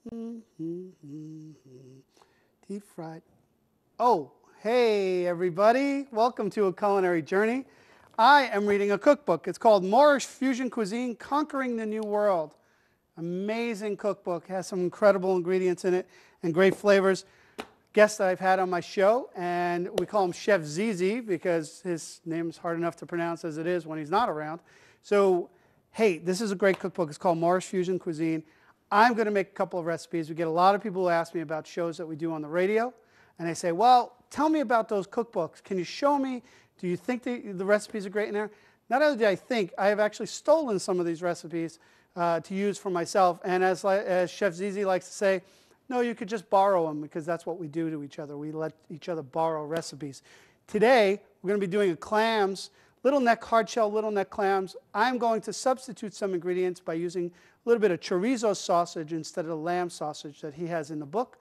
Deep fried. Oh, hey everybody. Welcome to A Culinary Journey. I am reading a cookbook. It's called Moorish Fusion Cuisine, Conquering the New World. Amazing cookbook. Has some incredible ingredients in it and great flavors. Guest that I've had on my show, and we call him Chef Zizi because his name is hard enough to pronounce as it is when he's not around. So, hey, this is a great cookbook. It's called Moorish Fusion Cuisine. I'm going to make a couple of recipes. We get a lot of people who ask me about shows that we do on the radio, and they say, well, tell me about those cookbooks. Can you show me? Do you think the recipes are great in there? Not only do I think, I have actually stolen some of these recipes to use for myself. And as Chef Zizi likes to say, no, you could just borrow them because that's what we do to each other. We let each other borrow recipes. Today, we're going to be doing a clams, little neck, hard shell, little neck clams. I'm going to substitute some ingredients by using a little bit of chorizo sausage instead of the lamb sausage that he has in the book.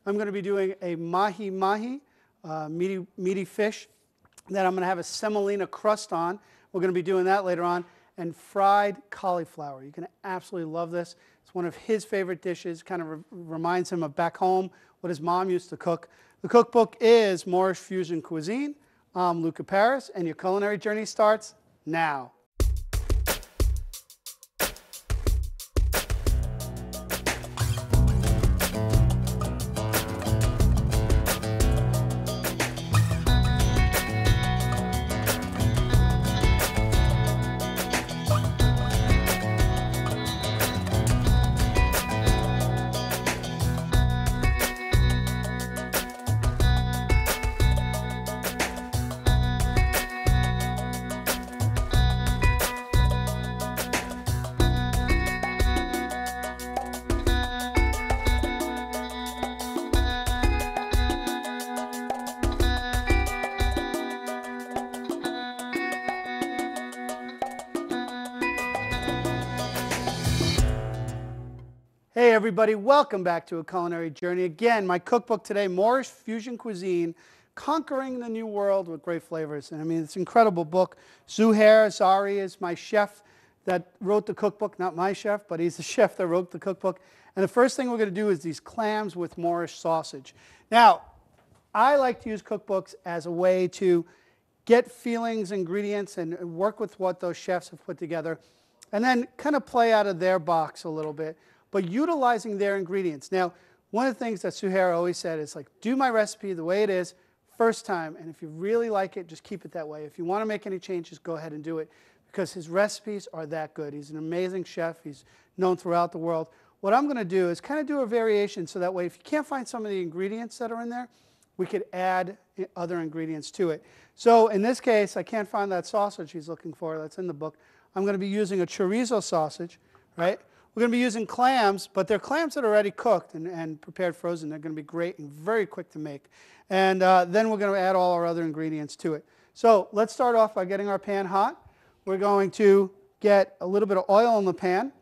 I'm going to be doing a mahi, meaty fish that I'm going to have a semolina crust on. We're going to be doing that later on. And fried cauliflower. You're going to absolutely love this. It's one of his favorite dishes. Kind of reminds him of back home, what his mom used to cook. The cookbook is Moorish Fusion Cuisine. I'm Luca, and your culinary journey starts now. Hey everybody, welcome back to A Culinary Journey. Again, my cookbook today, Moorish Fusion Cuisine, Conquering the New World with Great Flavors. And I mean, it's an incredible book. Zuhair Zari is my chef that wrote the cookbook. Not my chef, but he's the chef that wrote the cookbook. And the first thing we're going to do is these clams with Moorish sausage. Now, I like to use cookbooks as a way to get feelings, ingredients, and work with what those chefs have put together, and then kind of play out of their box a little bit, but utilizing their ingredients. Now, one of the things that Zuhair always said is like, do my recipe the way it is first time, and if you really like it, just keep it that way. If you want to make any changes, go ahead and do it, because his recipes are that good. He's an amazing chef. He's known throughout the world. What I'm going to do is kind of do a variation, so that way if you can't find some of the ingredients that are in there, we could add other ingredients to it. So in this case, I can't find that sausage he's looking for that's in the book. I'm going to be using a chorizo sausage, right? We're going to be using clams, but they're clams that are already cooked and prepared frozen. They're going to be great and very quick to make. And then we're going to add all our other ingredients to it. So let's start off by getting our pan hot. We're going to get a little bit of oil in the pan,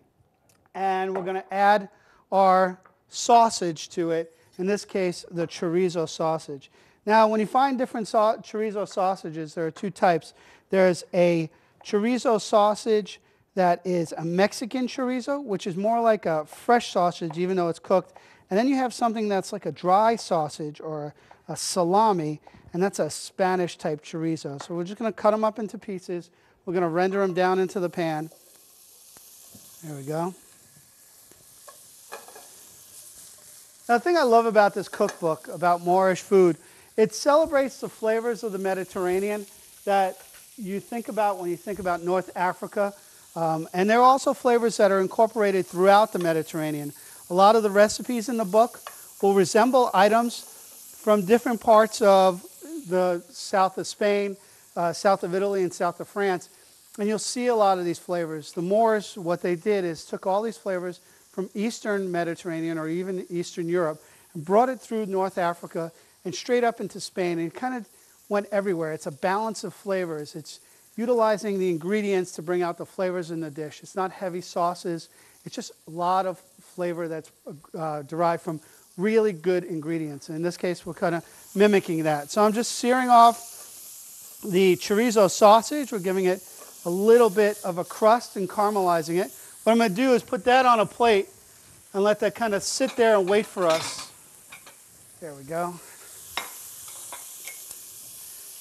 and we're going to add our sausage to it, in this case, the chorizo sausage. Now, when you find different chorizo sausages, there are two types. There's a chorizo sausage that is a Mexican chorizo, which is more like a fresh sausage, even though it's cooked. And then you have something that's like a dry sausage or a salami, and that's a Spanish type chorizo. So we're just going to cut them up into pieces. We're going to render them down into the pan. There we go. Now, the thing I love about this cookbook, about Moorish food, it celebrates the flavors of the Mediterranean that you think about when you think about North Africa. And there are also flavors that are incorporated throughout the Mediterranean. A lot of the recipes in the book will resemble items from different parts of the south of Spain, south of Italy, and south of France. And you'll see a lot of these flavors. The Moors, what they did is took all these flavors from Eastern Mediterranean or even Eastern Europe and brought it through North Africa and straight up into Spain, and kind of went everywhere. It's a balance of flavors. It's utilizing the ingredients to bring out the flavors in the dish. It's not heavy sauces. It's just a lot of flavor that's derived from really good ingredients. And in this case, we're kind of mimicking that. So I'm just searing off the chorizo sausage. We're giving it a little bit of a crust and caramelizing it. What I'm going to do is put that on a plate and let that kind of sit there and wait for us. There we go.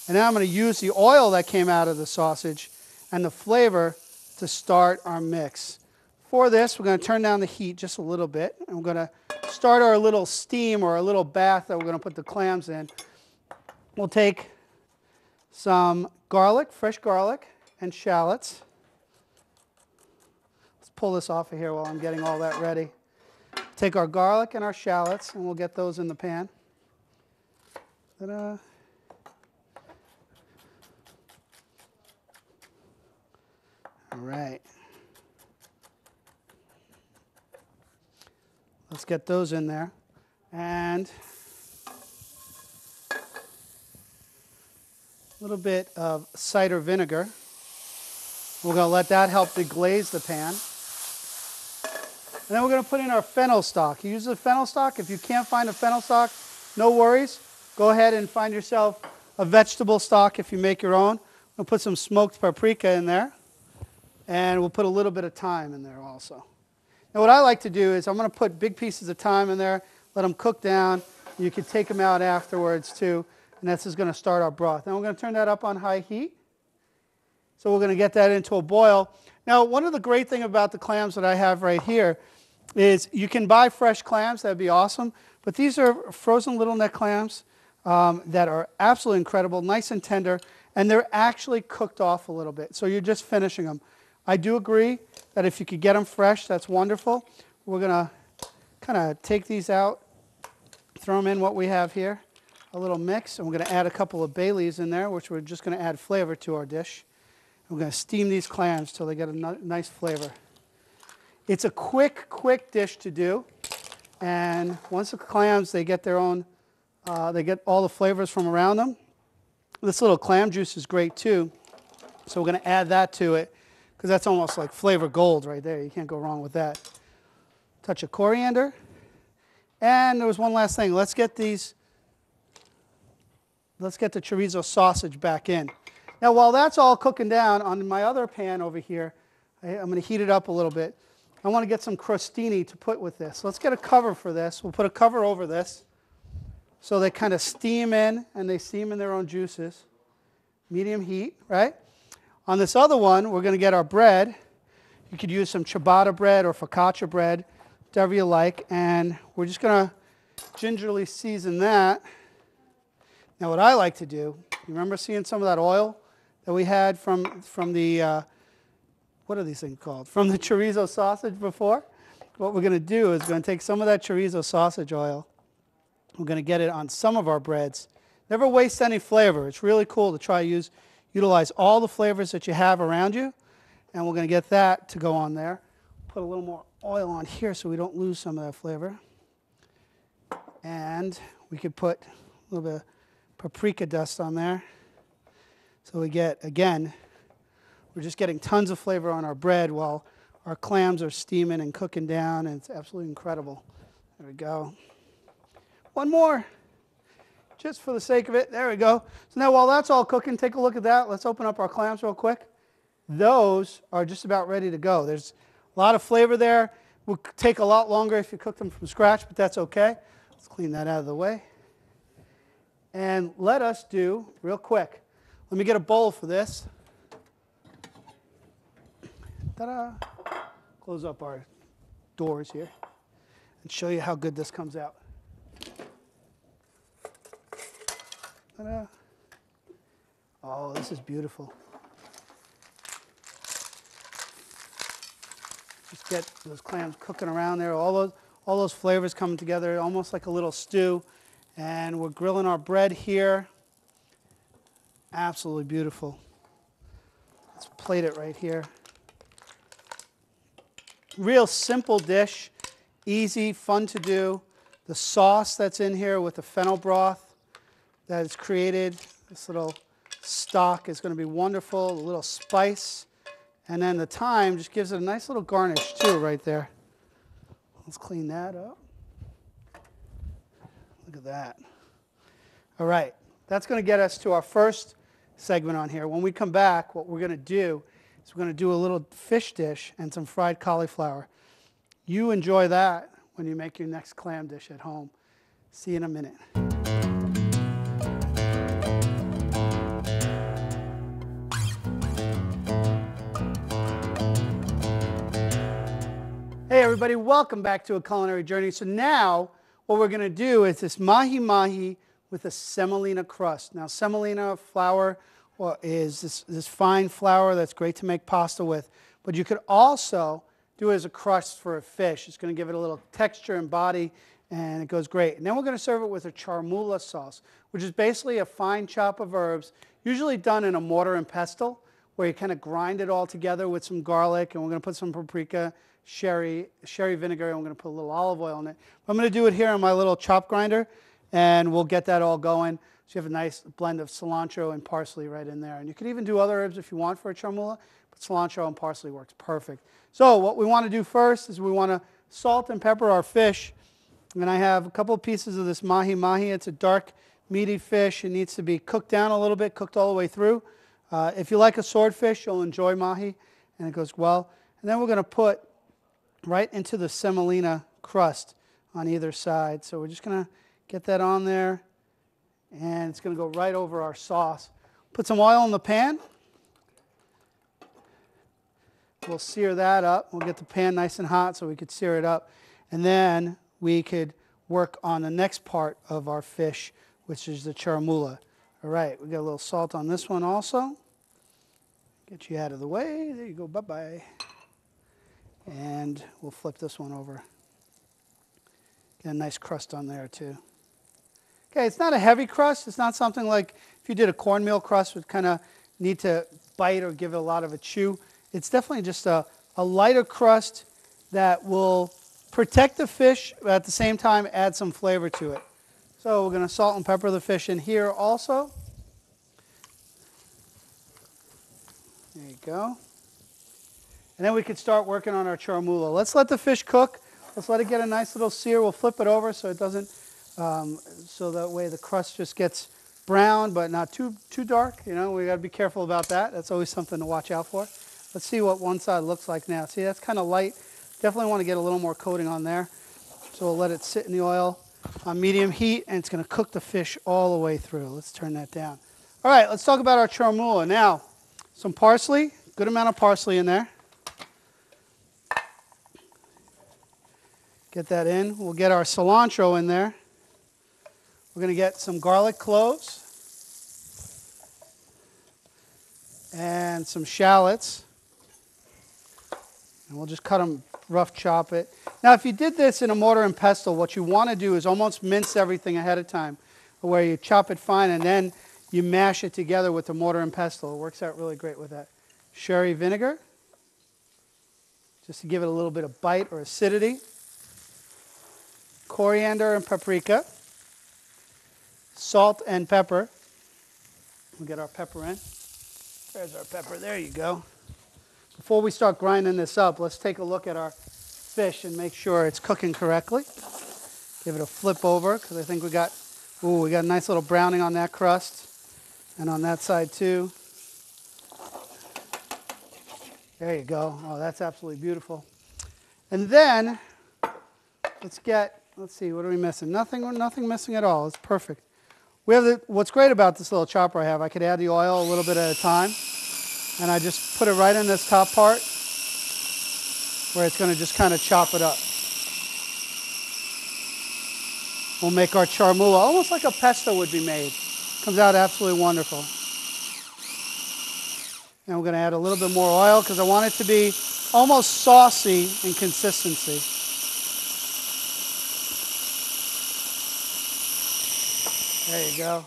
And now I'm going to use the oil that came out of the sausage and the flavor to start our mix. For this, we're going to turn down the heat just a little bit, and we're going to start our little steam or a little bath that we're going to put the clams in. We'll take some garlic, fresh garlic, and shallots. Let's pull this off of here while I'm getting all that ready. Take our garlic and our shallots, and we'll get those in the pan. Ta-da. All right. Let's get those in there. And a little bit of cider vinegar. We're going to let that help deglaze the pan. And then we're going to put in our fennel stock. You use the fennel stock. If you can't find a fennel stock, no worries. Go ahead and find yourself a vegetable stock if you make your own. We'll put some smoked paprika in there. And we'll put a little bit of thyme in there also. Now what I like to do is I'm going to put big pieces of thyme in there, let them cook down. You can take them out afterwards too. And that's just going to start our broth. Now we're going to turn that up on high heat. So we're going to get that into a boil. Now one of the great things about the clams that I have right here is you can buy fresh clams. That'd be awesome. But these are frozen little neck clams that are absolutely incredible, nice and tender. And they're actually cooked off a little bit. So you're just finishing them. I do agree that if you could get them fresh, that's wonderful. We're going to kind of take these out, throw them in what we have here, a little mix, and we're going to add a couple of bay leaves in there, which we're just going to add flavor to our dish. We're going to steam these clams till they get a nice flavor. It's a quick dish to do, and once the clams, they get their own, they get all the flavors from around them. This little clam juice is great too, so we're going to add that to it. Because that's almost like flavor gold right there. You can't go wrong with that. Touch of coriander. And there was one last thing. Let's get the chorizo sausage back in. Now while that's all cooking down, on my other pan over here, I'm going to heat it up a little bit. I want to get some crostini to put with this. Let's get a cover for this. We'll put a cover over this so they kind of steam in, and they steam in their own juices. Medium heat, right? On this other one, we're going to get our bread. You could use some ciabatta bread or focaccia bread, whatever you like. And we're just going to gingerly season that. Now what I like to do, you remember seeing some of that oil that we had from the, what are these things called? From the chorizo sausage before? What we're going to do is we're going to take some of that chorizo sausage oil. We're going to get it on some of our breads. Never waste any flavor. It's really cool to try to utilize all the flavors that you have around you, and we're going to get that to go on there. Put a little more oil on here so we don't lose some of that flavor. And we could put a little bit of paprika dust on there. So we get, again, we're just getting tons of flavor on our bread while our clams are steaming and cooking down, and it's absolutely incredible. There we go. One more. Just for the sake of it. There we go. So now while that's all cooking, take a look at that. Let's open up our clams real quick. Those are just about ready to go. There's a lot of flavor there. Will take a lot longer if you cook them from scratch, but that's okay. Let's clean that out of the way. And let us do, real quick, let me get a bowl for this. Ta-da! Close up our doors here and show you how good this comes out. Ta-da. Oh, this is beautiful. Just get those clams cooking around there. All those flavors coming together, almost like a little stew. And we're grilling our bread here. Absolutely beautiful. Let's plate it right here. Real simple dish, easy, fun to do. The sauce that's in here with the fennel broth that is created, this little stock is going to be wonderful, a little spice. And then the thyme just gives it a nice little garnish too right there. Let's clean that up. Look at that. All right, that's going to get us to our first segment on here. When we come back, what we're going to do is we're going to do a little fish dish and some fried cauliflower. You enjoy that. when you make your next clam dish at home. See you in a minute. Hey everybody, welcome back to A Culinary Journey. So now what we're going to do is this mahi-mahi with a semolina crust. Now semolina flour is this fine flour that's great to make pasta with, but you could also do it as a crust for a fish. It's going to give it a little texture and body, and it goes great. And then we're going to serve it with a charmoula sauce, which is basically a fine chop of herbs, usually done in a mortar and pestle, where you kind of grind it all together with some garlic, and we're going to put some paprika, sherry vinegar, and we're going to put a little olive oil in it. I'm going to do it here on my little chop grinder, and we'll get that all going. So you have a nice blend of cilantro and parsley right in there. And you could even do other herbs if you want for a charmoula, but cilantro and parsley works perfect. So what we want to do first is we want to salt and pepper our fish. And I have a couple of pieces of this mahi-mahi. It's a dark, meaty fish. It needs to be cooked down a little bit, cooked all the way through. If you like a swordfish, you'll enjoy mahi, and it goes well. And then we're going to put right into the semolina crust on either side. So we're just going to get that on there, and it's going to go right over our sauce. Put some oil in the pan. We'll sear that up. We'll get the pan nice and hot so we could sear it up. And then we could work on the next part of our fish, which is the charmoula. All right, we got a little salt on this one also. Get you out of the way. There you go. Bye-bye. And we'll flip this one over. Get a nice crust on there too. Okay, it's not a heavy crust. It's not something like if you did a cornmeal crust, would kind of need to bite or give it a lot of a chew. It's definitely just a lighter crust that will protect the fish, but at the same time add some flavor to it. So we're going to salt and pepper the fish in here also. There you go. And then we could start working on our charmoula. Let's let the fish cook. Let's let it get a nice little sear. We'll flip it over so it doesn't, so that way the crust just gets brown, but not too dark. You know, we got to be careful about that. That's always something to watch out for. Let's see what one side looks like now. See, that's kind of light. Definitely want to get a little more coating on there. So we'll let it sit in the oil on medium heat, and it's going to cook the fish all the way through. Let's turn that down. All right, let's talk about our charmoula. Now, some parsley, good amount of parsley in there. Get that in. We'll get our cilantro in there. We're going to get some garlic cloves and some shallots. And we'll just cut them, rough chop it. Now, if you did this in a mortar and pestle, what you want to do is almost mince everything ahead of time, where you chop it fine and then you mash it together with the mortar and pestle. It works out really great with that. Sherry vinegar, just to give it a little bit of bite or acidity. Coriander and paprika. Salt and pepper. We'll get our pepper in. There's our pepper. There you go. Before we start grinding this up, let's take a look at our fish and make sure it's cooking correctly. Give it a flip over, because I think we got a nice little browning on that crust. And on that side too. There you go. Oh, that's absolutely beautiful. And then, let's see, what are we missing? Nothing missing at all. It's perfect. We have what's great about this little chopper I have, I could add the oil a little bit at a time. And I just put it right in this top part where it's going to just kind of chop it up. We'll make our charmoula almost like a pesto would be made. Comes out absolutely wonderful. And we're going to add a little bit more oil because I want it to be almost saucy in consistency. There you go.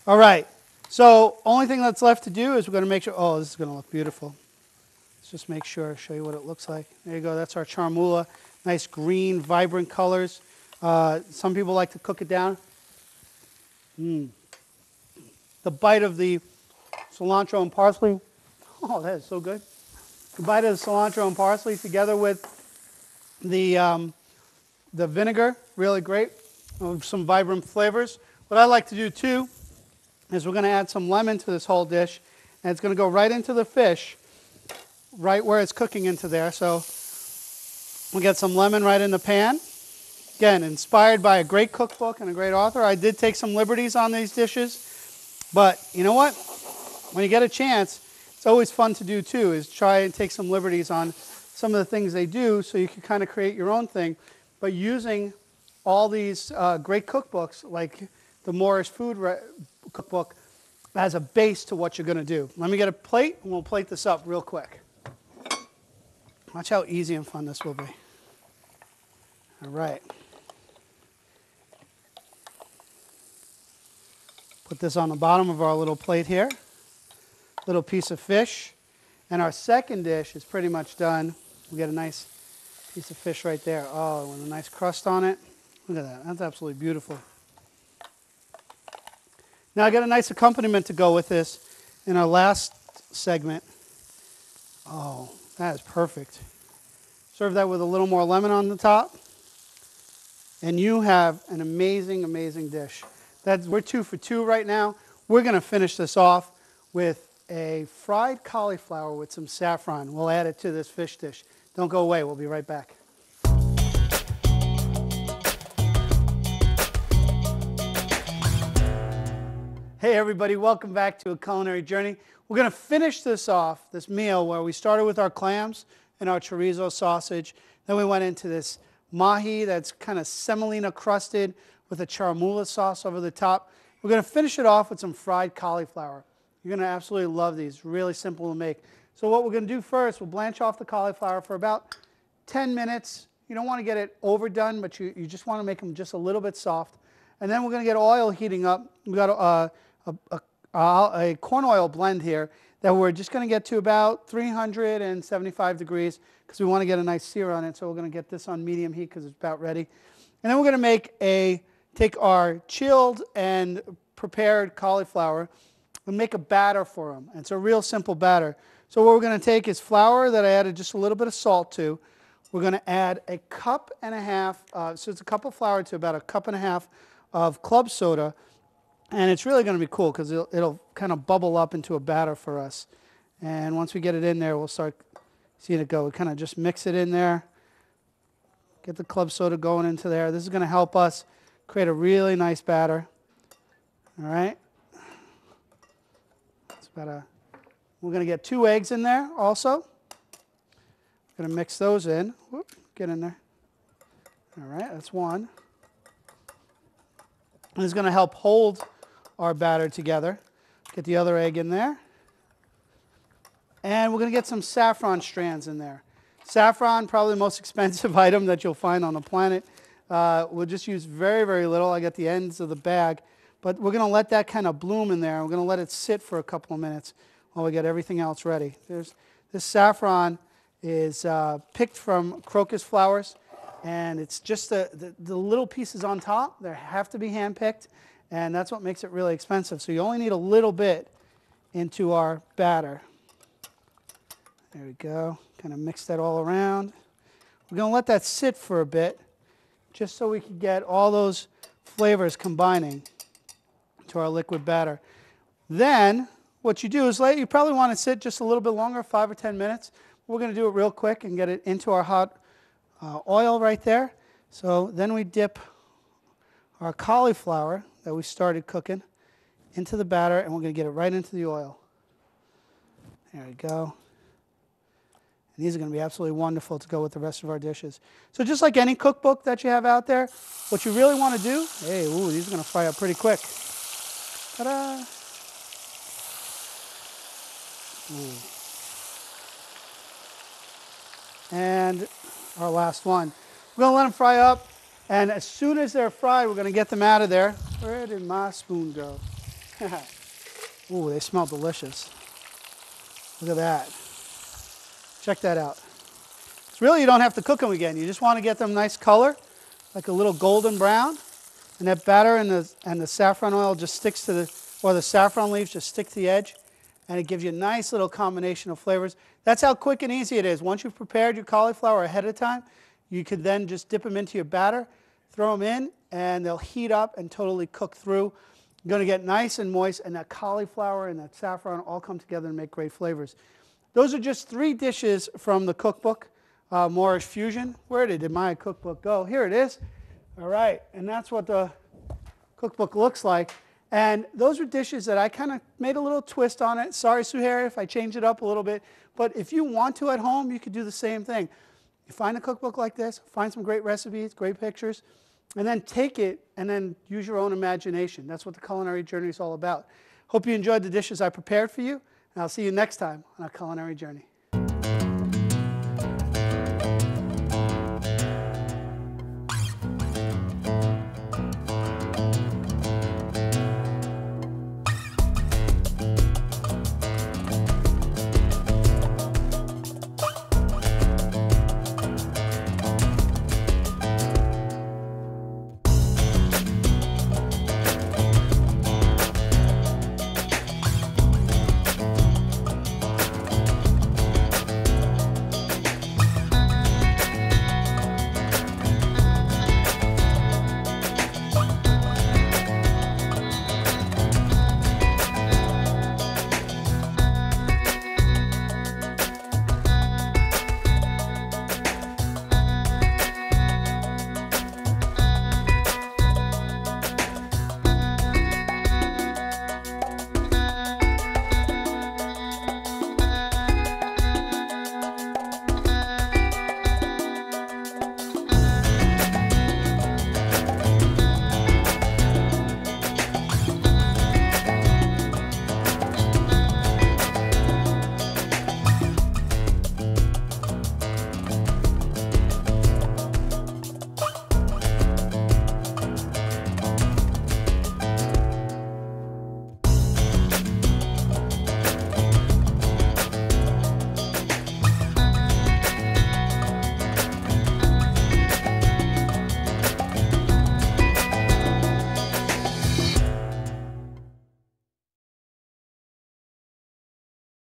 All right. So only thing that's left to do is we're going to make sure, oh, this is going to look beautiful. Let's just make sure, show you what it looks like. There you go. That's our charmoula. Nice green, vibrant colors. Some people like to cook it down. The bite of the cilantro and parsley. Oh, that is so good. The bite of the cilantro and parsley together with the vinegar, really great. Some vibrant flavors. What I like to do too is we're going to add some lemon to this whole dish, and it's going to go right into the fish, right where it's cooking into there. So we'll get some lemon right in the pan. Again, inspired by a great cookbook and a great author. I did take some liberties on these dishes, but you know what? When you get a chance, it's always fun to do too, is try and take some liberties on some of the things they do so you can kind of create your own thing, but using all these great cookbooks like the Moorish food cookbook as a base to what you're going to do. Let me get a plate and we'll plate this up real quick. Watch how easy and fun this will be. All right. Put this on the bottom of our little plate here. Little piece of fish. And our second dish is pretty much done. We get a nice piece of fish right there. Oh, with a nice crust on it. Look at that. That's absolutely beautiful. Now I got a nice accompaniment to go with this in our last segment. Oh, that is perfect. Serve that with a little more lemon on the top. And you have an amazing, amazing dish. We're 2 for 2 right now. We're going to finish this off with a fried cauliflower with some saffron. We'll add it to this fish dish. Don't go away. We'll be right back. Hey everybody, welcome back to A Culinary Journey. We're going to finish this off, this meal, where we started with our clams and our chorizo sausage. Then we went into this Mahi that's kind of semolina crusted with a charmula sauce over the top. We're going to finish it off with some fried cauliflower. You're going to absolutely love these. Really simple to make. So what we're going to do first, we'll blanch off the cauliflower for about 10 minutes. You don't want to get it overdone, but you just want to make them just a little bit soft. And then we're going to get oil heating up. We've got a corn oil blend here that we're just going to get to about 375 degrees because we want to get a nice sear on it. So we're going to get this on medium heat because it's about ready. And then we're going to take our chilled and prepared cauliflower and make a batter for them. And it's a real simple batter. So what we're going to take is flour that I added just a little bit of salt to. We're going to add a cup and a half, so it's a cup of flour to about a cup and a half of club soda. And it's really going to be cool because it'll kind of bubble up into a batter for us. And once we get it in there, we'll start seeing it go. We kind of just mix it in there. Get the club soda going into there. This is going to help us create a really nice batter. All right. We're going to get 2 eggs in there also. We're going to mix those in. Whoop, get in there. All right, that's one. This is going to help hold our batter together. Get the other egg in there. And we're going to get some saffron strands in there. Saffron, probably the most expensive item that you'll find on the planet. We'll just use very, very little. I got the ends of the bag. But we're going to let that kind of bloom in there. We're going to let it sit for a couple of minutes while we get everything else ready. This saffron is picked from crocus flowers. And it's just the little pieces on top. They have to be hand-picked. And that's what makes it really expensive. So you only need a little bit into our batter. There we go. Kind of mix that all around. We're going to let that sit for a bit just so we can get all those flavors combining to our liquid batter. Then what you do is you probably want to sit just a little bit longer, 5 or 10 minutes. We're going to do it real quick and get it into our hot oil right there. So then we dip our cauliflower that we started cooking into the batter, and we're going to get it right into the oil. There we go. And these are going to be absolutely wonderful to go with the rest of our dishes. So just like any cookbook that you have out there, what you really want to do, hey, ooh, these are going to fry up pretty quick. Ta-da! Ooh. And our last one. We're going to let them fry up, and as soon as they're fried, we're going to get them out of there. Where did my spoon go? Ooh, they smell delicious. Look at that. Check that out. It's really, you don't have to cook them again. You just want to get them nice color, like a little golden brown, and that batter and the saffron oil just sticks to the saffron leaves just stick to the edge, and it gives you a nice little combination of flavors. That's how quick and easy it is. Once you've prepared your cauliflower ahead of time, you could then just dip them into your batter, throw them in, and they'll heat up and totally cook through. You're going to get nice and moist, and that cauliflower and that saffron all come together and make great flavors. Those are just 3 dishes from the cookbook, Moorish Fusion. Where did my cookbook go? Here it is. All right, and that's what the cookbook looks like. And those are dishes that I kind of made a little twist on it. Sorry, Suhair, if I change it up a little bit. But if you want to at home, you could do the same thing. You find a cookbook like this, find some great recipes, great pictures, and then take it and then use your own imagination. That's what the culinary journey is all about. Hope you enjoyed the dishes I prepared for you, and I'll see you next time on A Culinary Journey.